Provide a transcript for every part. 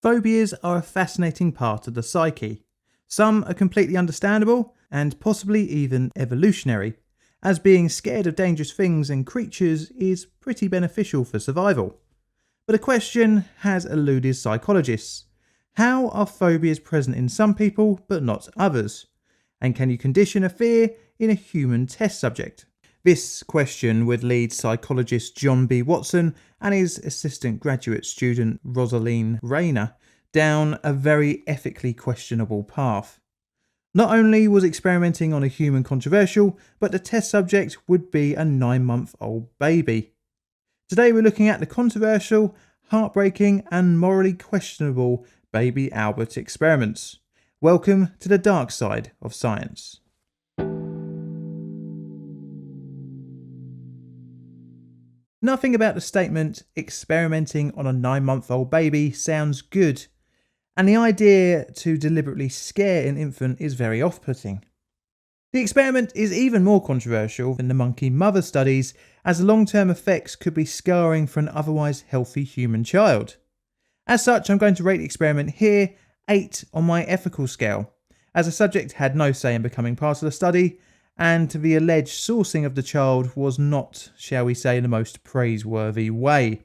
Phobias are a fascinating part of the psyche. Some are completely understandable and possibly even evolutionary, as being scared of dangerous things and creatures is pretty beneficial for survival. But a question has eluded psychologists. How are phobias present in some people but not others? And can you condition a fear in a human test subject? This question would lead psychologist John B. Watson and his assistant graduate student Rosaline Rayner down a very ethically questionable path. Not only was experimenting on a human controversial, but the test subject would be a 9-month-old baby. Today we're looking at the controversial, heartbreaking and morally questionable Baby Albert experiments. Welcome to the dark side of science. Nothing about the statement experimenting on a 9-month-old baby sounds good, and the idea to deliberately scare an infant is very off-putting. The experiment is even more controversial than the monkey mother studies, as the long-term effects could be scarring for an otherwise healthy human child. As such, I'm going to rate the experiment here 8 on my ethical scale, as the subject had no say in becoming part of the study, and the alleged sourcing of the child was not, shall we say, the most praiseworthy way.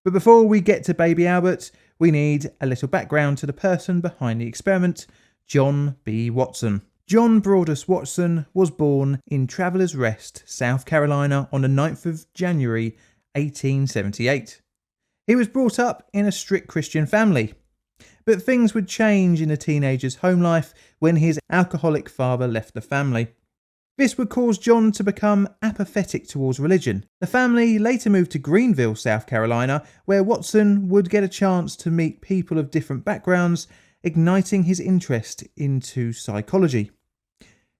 But before we get to Baby Albert, we need a little background to the person behind the experiment, John B. Watson. John Broadus Watson was born in Travelers Rest, South Carolina on the 9th of January 1878. He was brought up in a strict Christian family, but things would change in the teenager's home life when his alcoholic father left the family. This would cause John to become apathetic towards religion. The family later moved to Greenville, South Carolina, where Watson would get a chance to meet people of different backgrounds, igniting his interest into psychology.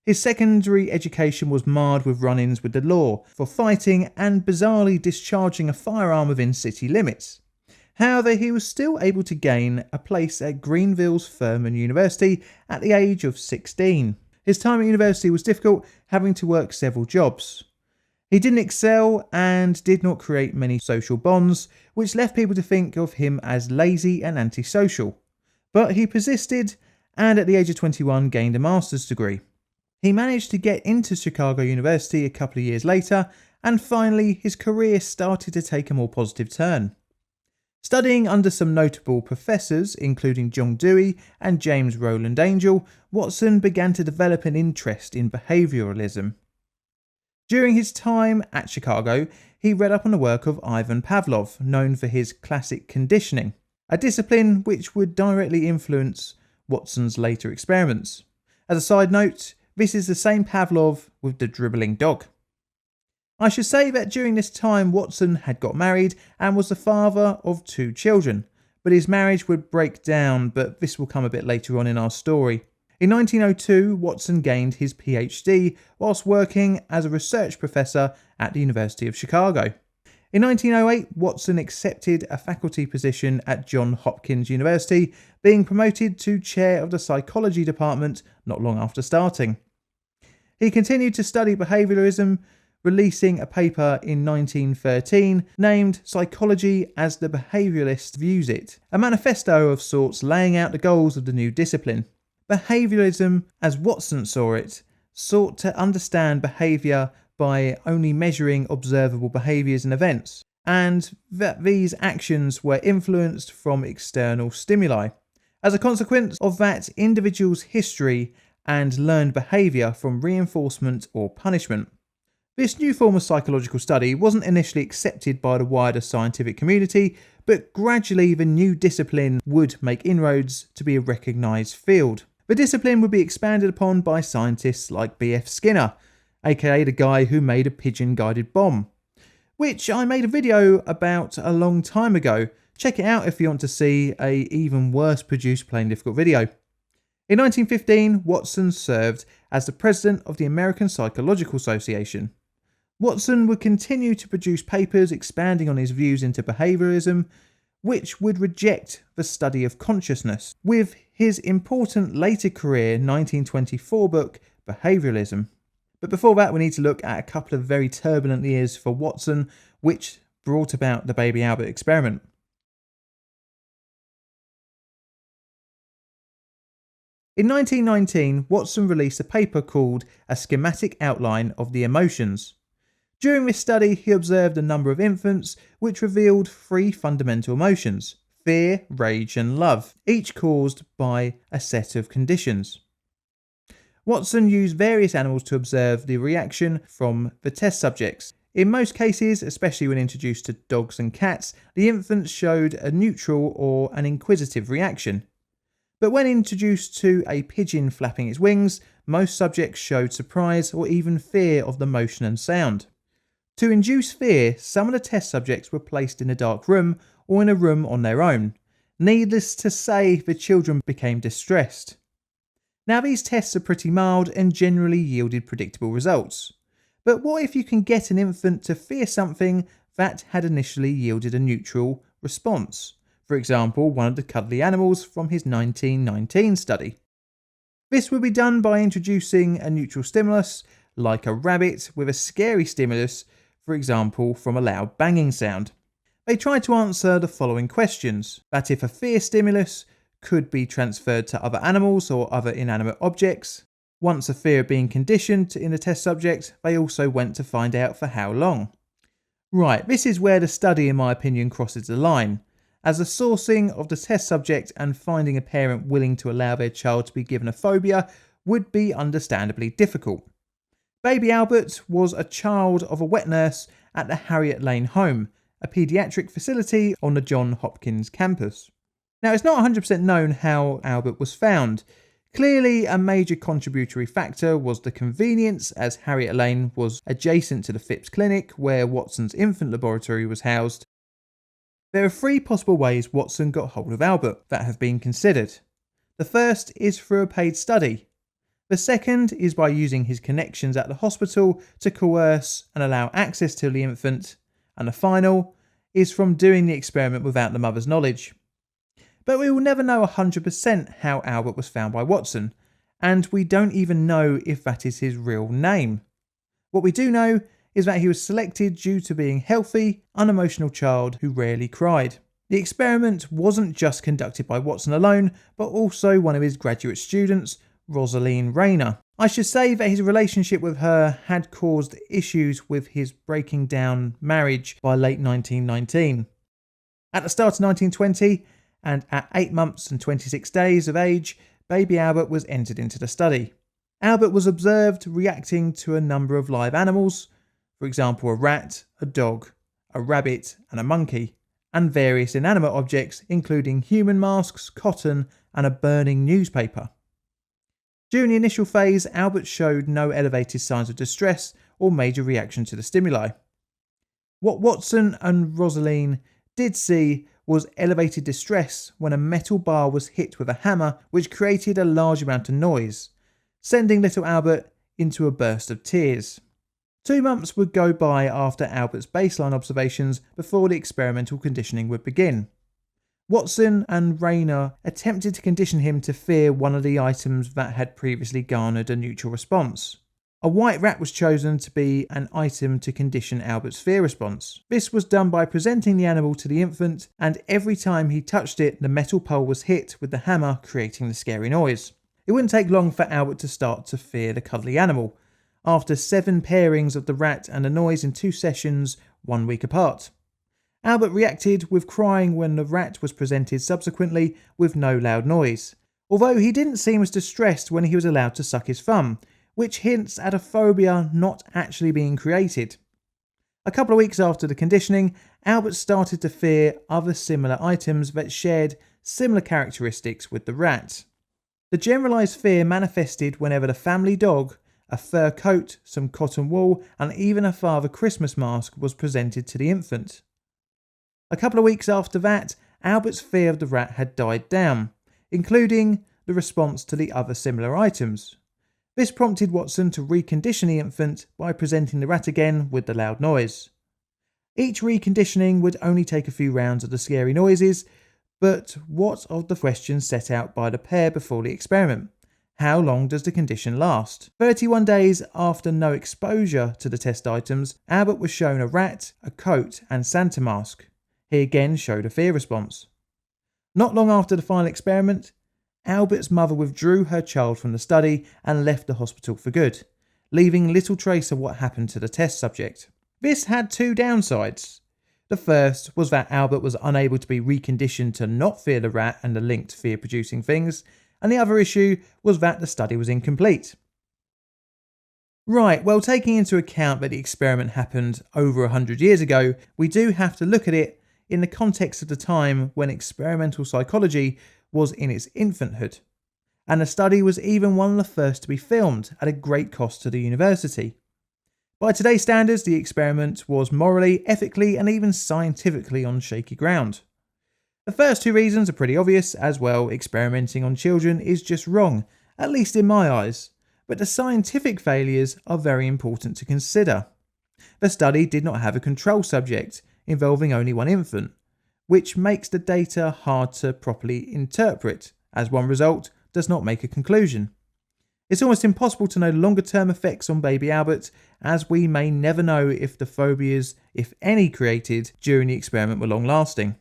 His secondary education was marred with run-ins with the law for fighting and bizarrely discharging a firearm within city limits. However, he was still able to gain a place at Greenville's Furman University at the age of 16. His time at university was difficult, having to work several jobs. He didn't excel and did not create many social bonds, which left people to think of him as lazy and antisocial. But he persisted and at the age of 21 gained a master's degree. He managed to get into Chicago University a couple of years later, and finally his career started to take a more positive turn. Studying under some notable professors, including John Dewey and James Roland Angell, Watson began to develop an interest in behavioralism. During his time at Chicago, he read up on the work of Ivan Pavlov, known for his classic conditioning, a discipline which would directly influence Watson's later experiments. As a side note, this is the same Pavlov with the dribbling dog. I should say that during this time Watson had got married and was the father of 2 children, but his marriage would break down, but this will come a bit later on in our story. In 1902, Watson gained his PhD whilst working as a research professor at the University of Chicago. In 1908, Watson accepted a faculty position at Johns Hopkins University, being promoted to chair of the psychology department not long after starting. He continued to study behavioralism, releasing a paper in 1913 named Psychology as the Behavioralist Views It, a manifesto of sorts laying out the goals of the new discipline. Behavioralism, as Watson saw it, sought to understand behaviour by only measuring observable behaviours and events, and that these actions were influenced from external stimuli. As a consequence of that individual's history and learned behaviour from reinforcement or punishment. This new form of psychological study wasn't initially accepted by the wider scientific community, but gradually the new discipline would make inroads to be a recognised field. The discipline would be expanded upon by scientists like B.F. Skinner, aka the guy who made a pigeon-guided bomb, which I made a video about a long time ago. Check it out if you want to see a even worse produced Plain Difficult video. In 1915, Watson served as the president of the American Psychological Association. Watson would continue to produce papers expanding on his views into behavioralism, which would reject the study of consciousness, with his important later career 1924 book, Behavioralism. But before that, we need to look at a couple of very turbulent years for Watson, which brought about the Baby Albert experiment. In 1919, Watson released a paper called A Schematic Outline of the Emotions. During this study, he observed a number of infants which revealed three fundamental emotions: fear, rage, and love, each caused by a set of conditions. Watson used various animals to observe the reaction from the test subjects. In most cases, especially when introduced to dogs and cats, the infants showed a neutral or an inquisitive reaction. But when introduced to a pigeon flapping its wings, most subjects showed surprise or even fear of the motion and sound. To induce fear, some of the test subjects were placed in a dark room or in a room on their own. Needless to say, the children became distressed. Now, these tests are pretty mild and generally yielded predictable results. But what if you can get an infant to fear something that had initially yielded a neutral response? For example, one of the cuddly animals from his 1919 study. This would be done by introducing a neutral stimulus, like a rabbit, with a scary stimulus, for example, from a loud banging sound. They tried to answer the following questions: that if a fear stimulus could be transferred to other animals or other inanimate objects. Once a fear had been conditioned in the test subject, they also went to find out for how long. Right, this is where the study, in my opinion, crosses the line, as the sourcing of the test subject and finding a parent willing to allow their child to be given a phobia would be understandably difficult. Baby Albert was a child of a wet nurse at the Harriet Lane Home, a paediatric facility on the Johns Hopkins campus. Now, it's not 100% known how Albert was found. Clearly, a major contributory factor was the convenience, as Harriet Lane was adjacent to the Phipps Clinic, where Watson's infant laboratory was housed. There are three possible ways Watson got hold of Albert that have been considered. The first is through a paid study. The second is by using his connections at the hospital to coerce and allow access to the infant. And the final is from doing the experiment without the mother's knowledge. But we will never know 100% how Albert was found by Watson, and we don't even know if that is his real name. What we do know is that he was selected due to being a healthy, unemotional child who rarely cried. The experiment wasn't just conducted by Watson alone, but also one of his graduate students, Rosaline Rayner. I should say that his relationship with her had caused issues with his breaking down marriage by late 1919. At the start of 1920, and at 8 months and 26 days of age, baby Albert was entered into the study. Albert was observed reacting to a number of live animals, for example a rat, a dog, a rabbit and a monkey, and various inanimate objects including human masks, cotton and a burning newspaper. During the initial phase, Albert showed no elevated signs of distress or major reaction to the stimuli. What Watson and Rosaline did see was elevated distress when a metal bar was hit with a hammer, which created a large amount of noise, sending little Albert into a burst of tears. 2 months would go by after Albert's baseline observations before the experimental conditioning would begin. Watson and Rayner attempted to condition him to fear one of the items that had previously garnered a neutral response. A white rat was chosen to be an item to condition Albert's fear response. This was done by presenting the animal to the infant, and every time he touched it, the metal pole was hit with the hammer, creating the scary noise. It wouldn't take long for Albert to start to fear the cuddly animal, after 7 pairings of the rat and the noise in 2 sessions, 1 week apart. Albert reacted with crying when the rat was presented subsequently with no loud noise, although he didn't seem as distressed when he was allowed to suck his thumb, which hints at a phobia not actually being created. A couple of weeks after the conditioning, Albert started to fear other similar items that shared similar characteristics with the rat. The generalised fear manifested whenever the family dog, a fur coat, some cotton wool, and even a Father Christmas mask was presented to the infant. A couple of weeks after that, Albert's fear of the rat had died down, including the response to the other similar items. This prompted Watson to recondition the infant by presenting the rat again with the loud noise. Each reconditioning would only take a few rounds of the scary noises, but what of the questions set out by the pair before the experiment? How long does the condition last? 31 days after no exposure to the test items, Albert was shown a rat, a coat and Santa mask. He again showed a fear response. Not long after the final experiment, Albert's mother withdrew her child from the study and left the hospital for good, leaving little trace of what happened to the test subject. This had two downsides. The first was that Albert was unable to be reconditioned to not fear the rat and the linked fear-producing things, and the other issue was that the study was incomplete. Right, well, taking into account that the experiment happened over 100 years ago, we do have to look at it in the context of the time when experimental psychology was in its infanthood, and the study was even one of the first to be filmed at a great cost to the university. By today's standards, the experiment was morally, ethically, and even scientifically on shaky ground. The first two reasons are pretty obvious, as well, experimenting on children is just wrong, at least in my eyes. But the scientific failures are very important to consider. The study did not have a control subject, involving only one infant, which makes the data hard to properly interpret, as one result does not make a conclusion. It's almost impossible to know longer-term effects on baby Albert, as we may never know if the phobias, if any, created during the experiment were long-lasting.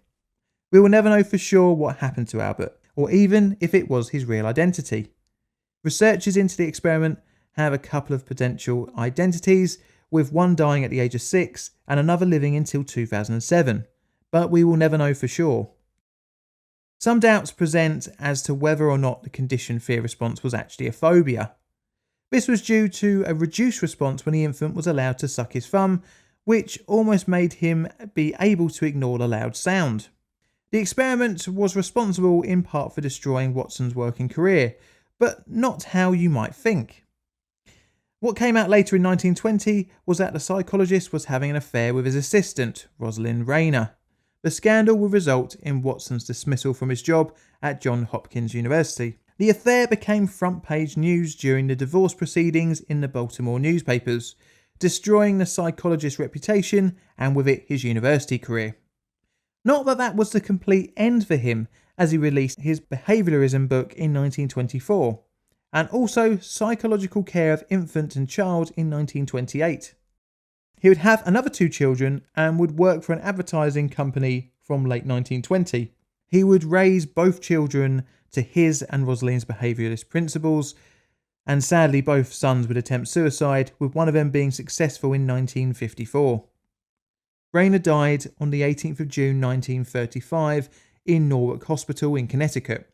We will never know for sure what happened to Albert, or even if it was his real identity. Researchers into the experiment have a couple of potential identities, with one dying at the age of 6 and another living until 2007, but we will never know for sure. Some doubts present as to whether or not the conditioned fear response was actually a phobia. This was due to a reduced response when the infant was allowed to suck his thumb, which almost made him be able to ignore the loud sound. The experiment was responsible in part for destroying Watson's working career, but not how you might think. What came out later in 1920 was that the psychologist was having an affair with his assistant, Rosalind Rayner. The scandal would result in Watson's dismissal from his job at Johns Hopkins University. The affair became front-page news during the divorce proceedings in the Baltimore newspapers, destroying the psychologist's reputation and with it his university career. Not that that was the complete end for him, as he released his behaviourism book in 1924, and also Psychological Care of Infant and Child in 1928. He would have another 2 children and would work for an advertising company from late 1920. He would raise both children to his and Rosalind's behaviouralist principles, and sadly both sons would attempt suicide, with one of them being successful in 1954. Rayner died on the 18th of June 1935 in Norwalk Hospital in Connecticut.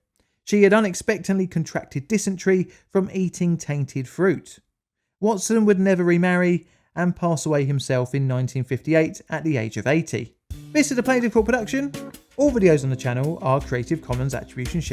She had unexpectedly contracted dysentery from eating tainted fruit. Watson would never remarry and pass away himself in 1958 at the age of 80. This is a Plaintiff Court production. All videos on the channel are Creative Commons Attribution Share